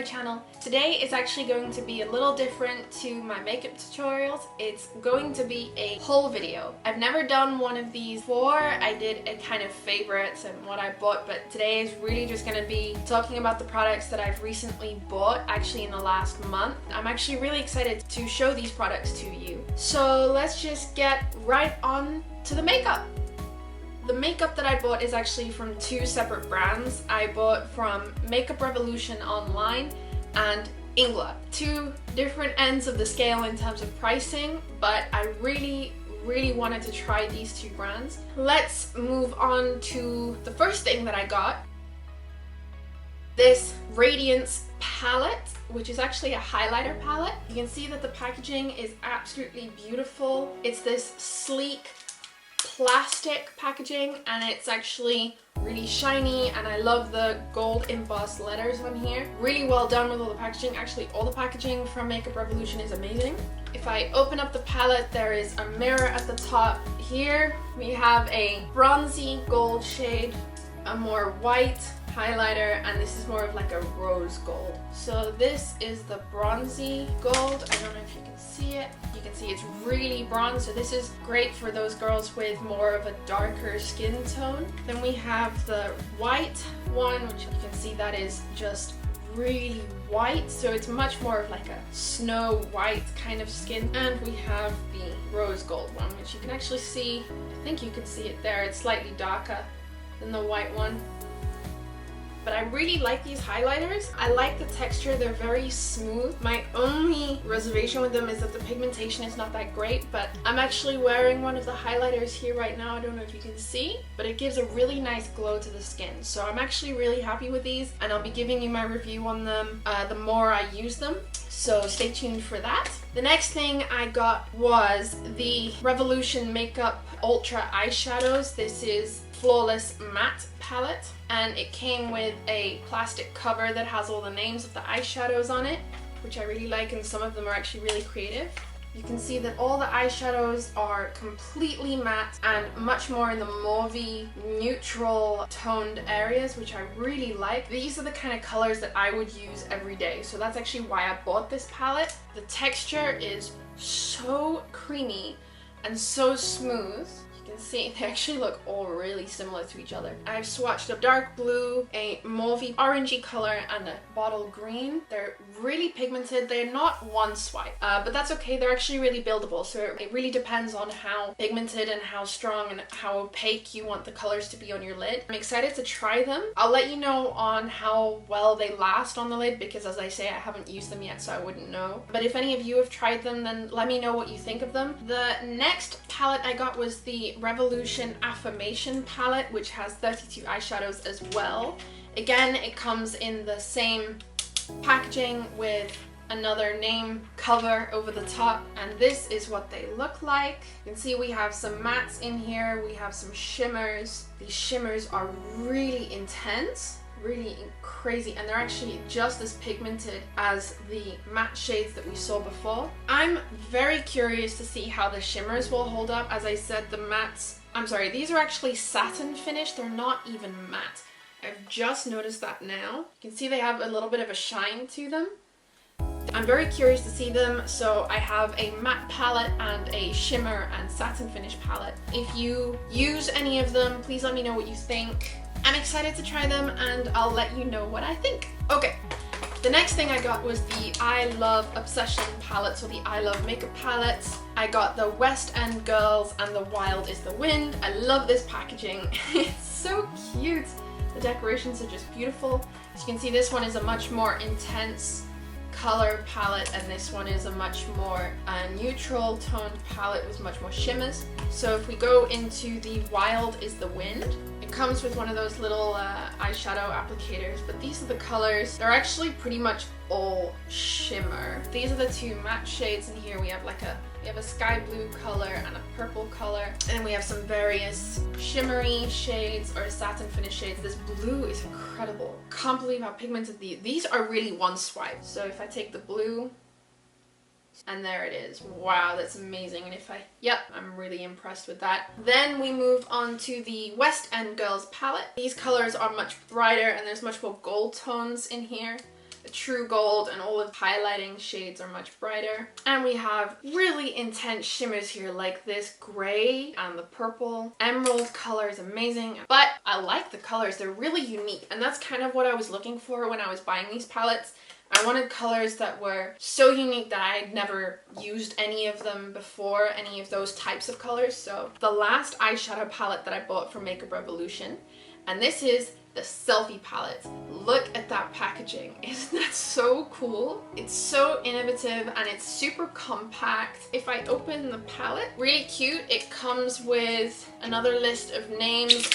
my channel. Today is actually going to be a little different to my makeup tutorials. It's going to be a haul video. I've never done one of these before. I did a kind of favorites and what I bought, but today is really just going to be talking about the products that I've recently bought, actually in the last month. I'm actually really excited to show these products to you. So let's just get right on to the makeup. The makeup that I bought is actually from two separate brands. I bought from Makeup Revolution online and Inglot. Two different ends of the scale in terms of pricing, but I really wanted to try these two brands. Let's move on to the first thing that I got. This Radiance palette, which is actually a highlighter palette. You can see that the packaging is absolutely beautiful. It's this sleek plastic packaging and it's actually really shiny, and I love the gold embossed letters on here. Really well done with all the packaging. Actually, all the packaging from Makeup Revolution is amazing. If I open up the palette, there is a mirror at the top. Here we have a bronzy gold shade, a more white highlighter, and this is more of like a rose gold. So this is the bronzy gold. I don't know if you can see it. You can see it's really bronze, so this is great for those girls with more of a darker skin tone. Then we have the white one, which you can see that is just really white, so it's much more of like a snow white kind of skin. And we have the rose gold one, which you can actually see, I think you can see it there, it's slightly darker than the white one. But I really like these highlighters. I like the texture, they're very smooth. My only reservation with them is that the pigmentation is not that great, but I'm actually wearing one of the highlighters here right now. I don't know if you can see, but it gives a really nice glow to the skin. So I'm actually really happy with these, and I'll be giving you my review on them the more I use them. So stay tuned for that. The next thing I got was the Revolution Makeup Ultra Eyeshadows. This is Flawless Matte palette, and it came with a plastic cover that has all the names of the eyeshadows on it, which I really like, and some of them are actually really creative. You can see that all the eyeshadows are completely matte and much more in the mauvey, neutral toned areas, which I really like. These are the kind of colors that I would use every day, so that's actually why I bought this palette. The texture is so creamy and so smooth. You can see they actually look all really similar to each other. I've swatched a dark blue, a mauvey orangey color, and a bottle green. They're really pigmented. They're not one swipe, but that's okay. They're actually really buildable, so it really depends on how pigmented and how strong and how opaque you want the colors to be on your lid. I'm excited to try them. I'll let you know on how well they last on the lid, because as I say, I haven't used them yet, so I wouldn't know. But if any of you have tried them, then let me know what you think of them. The next palette I got was the Revolution Affirmation palette, which has 32 eyeshadows as well. Again, it comes in the same packaging with another name cover over the top, and this is what they look like. You can see we have some mattes in here, we have some shimmers. These shimmers are really intense, really crazy, and they're actually just as pigmented as the matte shades that we saw before. I'm very curious to see how the shimmers will hold up. As I said, the mattes, I'm sorry, these are actually satin finish, they're not even matte. I've just noticed that now. You can see they have a little bit of a shine to them. I'm very curious to see them, so I have a matte palette and a shimmer and satin finish palette. If you use any of them, please let me know what you think. I'm excited to try them, and I'll let you know what I think. Okay, the next thing I got was the I Love Obsession palette, so the I Love Makeup palettes. I got the West End Girls and the Wild is the Wind. I love this packaging. It's so cute. The decorations are just beautiful. As you can see, this one is a much more intense color palette, and this one is a much more neutral toned palette with much more shimmers. So if we go into the Wild is the Wind, it comes with one of those little eyeshadow applicators, but these are the colors. They're actually pretty much all shimmer. These are the two matte shades in here. We have a sky blue color and a purple color, and then we have some various shimmery shades or satin finish shades. This blue is incredible. Can't believe how pigmented these are. Really one swipe. So if I take the blue, and there it is. Wow, that's amazing. And I'm really impressed with that. Then we move on to the West End Girls palette. These colors are much brighter, and there's much more gold tones in here. The true gold, and all of the highlighting shades are much brighter. And we have really intense shimmers here, like this gray and the purple. Emerald color is amazing, but I like the colors. They're really unique, and that's kind of what I was looking for when I was buying these palettes. I wanted colors that were so unique that I had never used any of them before, any of those types of colors. So the last eyeshadow palette that I bought from Makeup Revolution, and this is the Selfie palette. Look at that packaging. Isn't that so cool? It's so innovative and it's super compact. If I open the palette, really cute. It comes with another list of names,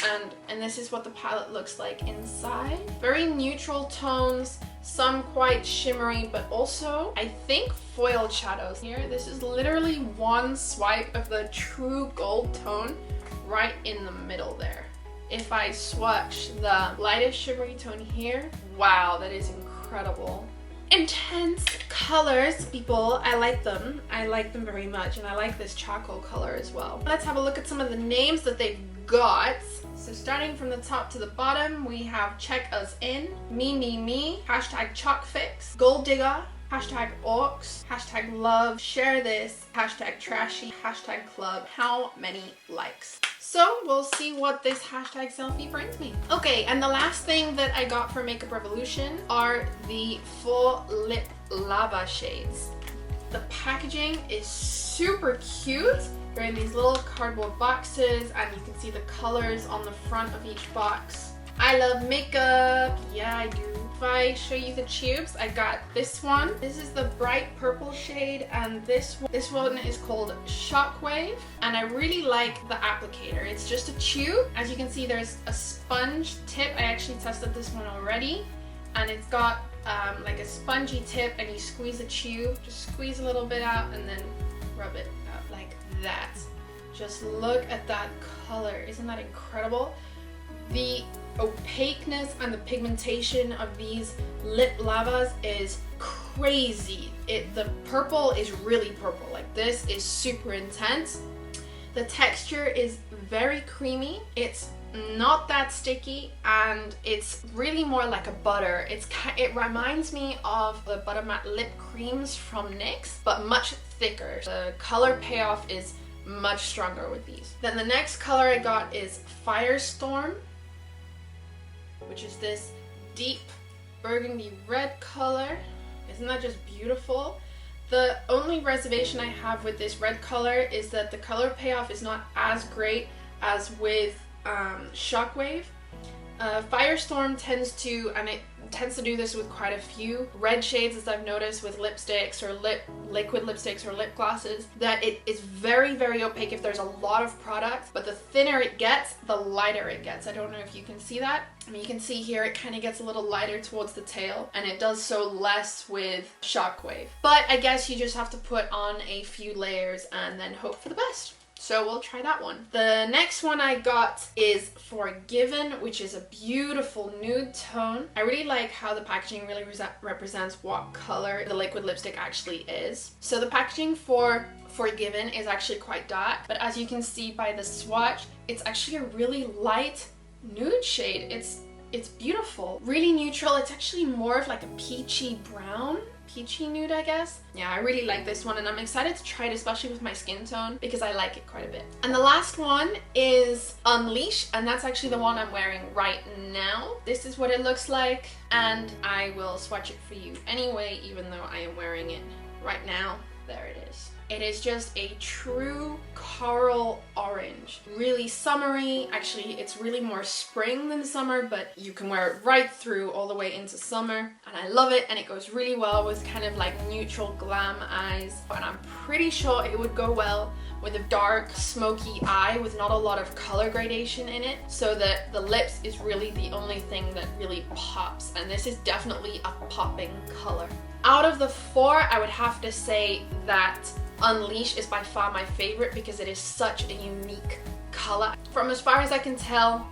and this is what the palette looks like inside. Very neutral tones, some quite shimmery, but also I think foiled shadows here. This is literally one swipe of the true gold tone right in the middle there. If I swatch the lightest shimmery tone here, wow, that is incredible. Intense colors, people. I like them. I like them very much, and I like this charcoal color as well. Let's have a look at some of the names that they've got. So starting from the top to the bottom, we have Check Us In, Me, hashtag Chalkfix, Gold Digger, hashtag Orcs, hashtag Love, Share This, hashtag Trashy, hashtag Club. How many likes? So we'll see what this hashtag selfie brings me. Okay, and the last thing that I got from Makeup Revolution are the full lip lava shades. The packaging is super cute. They're in these little cardboard boxes, and you can see the colors on the front of each box. I love makeup. Yeah, I do. If I show you the tubes, I got this one. This is the bright purple shade, and this one is called Shockwave, and I really like the applicator. It's just a tube. As you can see, there's a sponge tip. I actually tested this one already, and it's got like a spongy tip, and you squeeze the tube, just squeeze a little bit out and then rub it out like that. Just look at that color. Isn't that incredible? The opaqueness and the pigmentation of these lip lavas is crazy. The purple is really purple. Like, this is super intense. The texture is very creamy. It's not that sticky, and it's really more like a butter. It reminds me of the Butter Matte lip creams from NYX, but much thicker. The color payoff is much stronger with these. Then the next color I got is Firestorm, which is this deep burgundy red color. Isn't that just beautiful? The only reservation I have with this red color is that the color payoff is not as great as with Shockwave. Firestorm tends to do this with quite a few red shades, as I've noticed with lipsticks or liquid lipsticks or lip glosses, that it is very, very opaque if there's a lot of product, but the thinner it gets, the lighter it gets. I don't know if you can see that. I mean, you can see here it kind of gets a little lighter towards the tail, and it does so less with Shockwave. But I guess you just have to put on a few layers and then hope for the best. So we'll try that one. The next one I got is Forgiven, which is a beautiful nude tone. I really like how the packaging really represents what color the liquid lipstick actually is. So the packaging for Forgiven is actually quite dark, but as you can see by the swatch, it's actually a really light nude shade. It's beautiful, really neutral. It's actually more of like a peachy brown. Peachy nude, I guess. Yeah, I really like this one, and I'm excited to try it, especially with my skin tone, because I like it quite a bit. And the last one is Unleash, and that's actually the one I'm wearing right now. This is what it looks like, and I will swatch it for you anyway, even though I am wearing it right now. There it is. It is just a true coral orange. Really summery. Actually, it's really more spring than summer, but you can wear it right through all the way into summer. And I love it, and it goes really well with kind of like neutral glam eyes. And I'm pretty sure it would go well with a dark, smoky eye with not a lot of color gradation in it, so that the lips is really the only thing that really pops. And this is definitely a popping color. Out of the four, I would have to say that Unleash is by far my favorite because it is such a unique color. From as far as I can tell,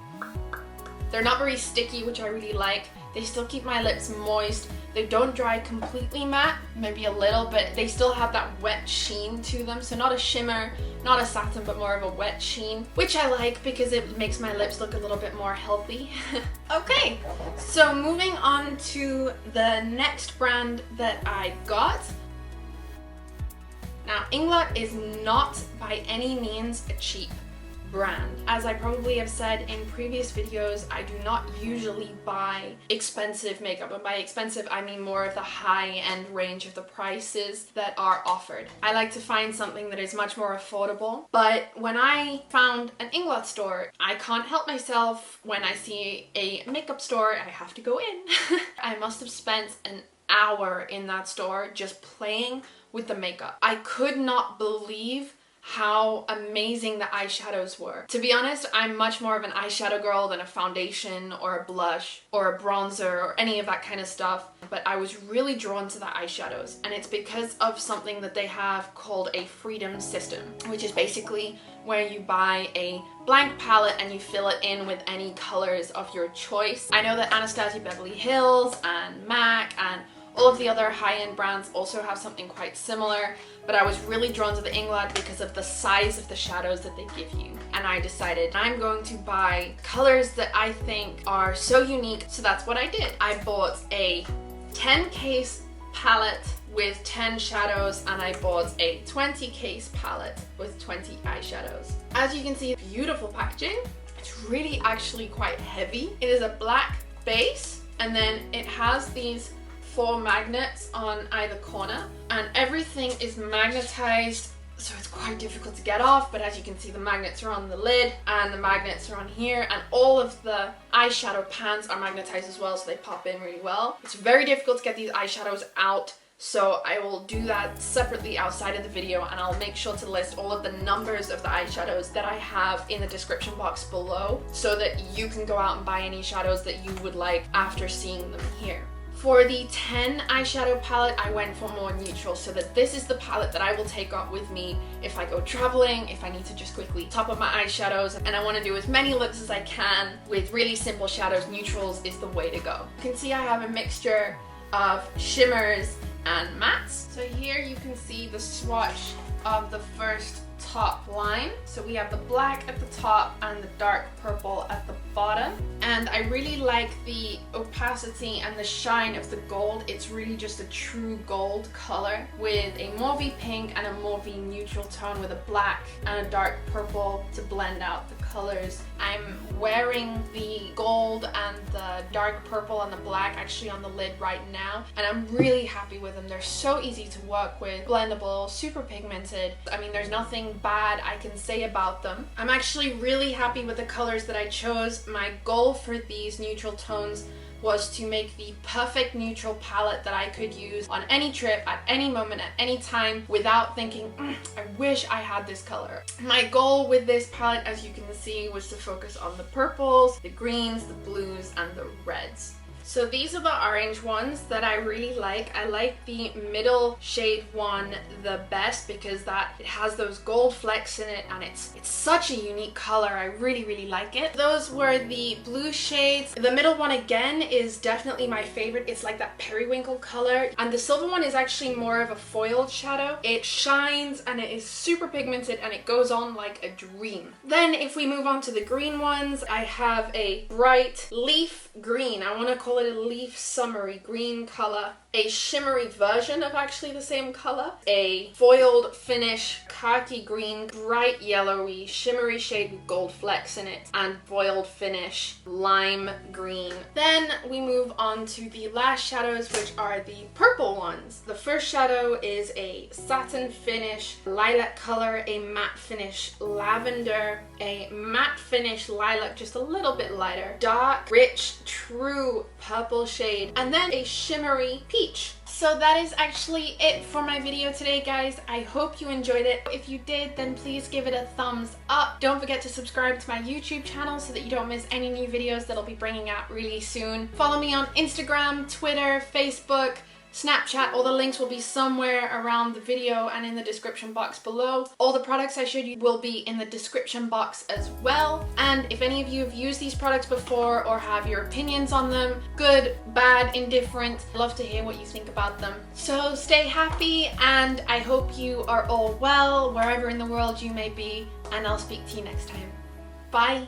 they're not very sticky, which I really like. They still keep my lips moist. They don't dry completely matte, maybe a little, but they still have that wet sheen to them. So not a shimmer, not a satin, but more of a wet sheen, which I like because it makes my lips look a little bit more healthy. Okay, so moving on to the next brand that I got. Now, Inglot is not by any means a cheap brand. As I probably have said in previous videos, I do not usually buy expensive makeup, and by expensive I mean more of the high-end range of the prices that are offered. I like to find something that is much more affordable, but when I found an Inglot store, I can't help myself. When I see a makeup store, I have to go in. I must have spent an hour in that store just playing with the makeup. I could not believe how amazing the eyeshadows were. To be honest, I'm much more of an eyeshadow girl than a foundation or a blush or a bronzer or any of that kind of stuff, but I was really drawn to the eyeshadows, and it's because of something that they have called a freedom system, which is basically where you buy a blank palette and you fill it in with any colors of your choice. I know that Anastasia Beverly Hills and MAC and all of the other high-end brands also have something quite similar, but I was really drawn to the Inglot because of the size of the shadows that they give you. And I decided I'm going to buy colors that I think are so unique, so that's what I did. I bought a 10 case palette with 10 shadows, and I bought a 20 case palette with 20 eyeshadows. As you can see, beautiful packaging. It's really actually quite heavy. It is a black base, and then it has these 4 magnets on either corner, and everything is magnetized, so it's quite difficult to get off. But as you can see, the magnets are on the lid and the magnets are on here, and all of the eyeshadow pans are magnetized as well, so they pop in really well. It's very difficult to get these eyeshadows out, so I will do that separately outside of the video, and I'll make sure to list all of the numbers of the eyeshadows that I have in the description box below, so that you can go out and buy any shadows that you would like after seeing them here. For the 10 eyeshadow palette, I went for more neutral, so that this is the palette that I will take out with me if I go traveling, if I need to just quickly top up my eyeshadows, and I want to do as many looks as I can with really simple shadows. Neutrals is the way to go. You can see I have a mixture of shimmers and mattes. So here you can see the swatch of the first top line. So we have the black at the top and the dark purple at the bottom, and I really like the opacity and the shine of the gold. It's really just a true gold color with a mauvey pink and a mauvey neutral tone with a black and a dark purple to blend out the colors. I'm wearing the gold and the dark purple and the black actually on the lid right now, and I'm really happy with them. They're so easy to work with, blendable, super pigmented. I mean, there's nothing bad I can say about them. I'm actually really happy with the colors that I chose. My goal for these neutral tones was to make the perfect neutral palette that I could use on any trip, at any moment, at any time, without thinking, I wish I had this color. My goal with this palette, as you can see, was to focus on the purples, the greens, the blues, and the reds. So these are the orange ones that I really like. I like the middle shade one the best because it has those gold flecks in it, and it's such a unique color. I really like it. Those were the blue shades. The middle one again is definitely my favorite. It's like that periwinkle color, and the silver one is actually more of a foiled shadow. It shines and it is super pigmented and it goes on like a dream. Then if we move on to the green ones, I have a bright leaf green. I want to call it a leaf summery green color, a shimmery version of actually the same color, a foiled finish khaki green, bright yellowy shimmery shade with gold flecks in it, and foiled finish lime green. Then we move on to the last shadows, which are the purple ones. The first shadow is a satin finish lilac color, a matte finish lavender, a matte finish lilac just a little bit lighter, dark rich true purple shade, and then a shimmery peach. So that is actually it for my video today, guys. I hope you enjoyed it. If you did, then please give it a thumbs up. Don't forget to subscribe to my YouTube channel so that you don't miss any new videos that I'll be bringing out really soon. Follow me on Instagram, Twitter, Facebook, Snapchat. All the links will be somewhere around the video and in the description box below. All the products I showed you will be in the description box as well. And if any of you have used these products before or have your opinions on them, good, bad, indifferent, I'd love to hear what you think about them. So stay happy, and I hope you are all well wherever in the world you may be, and I'll speak to you next time. Bye.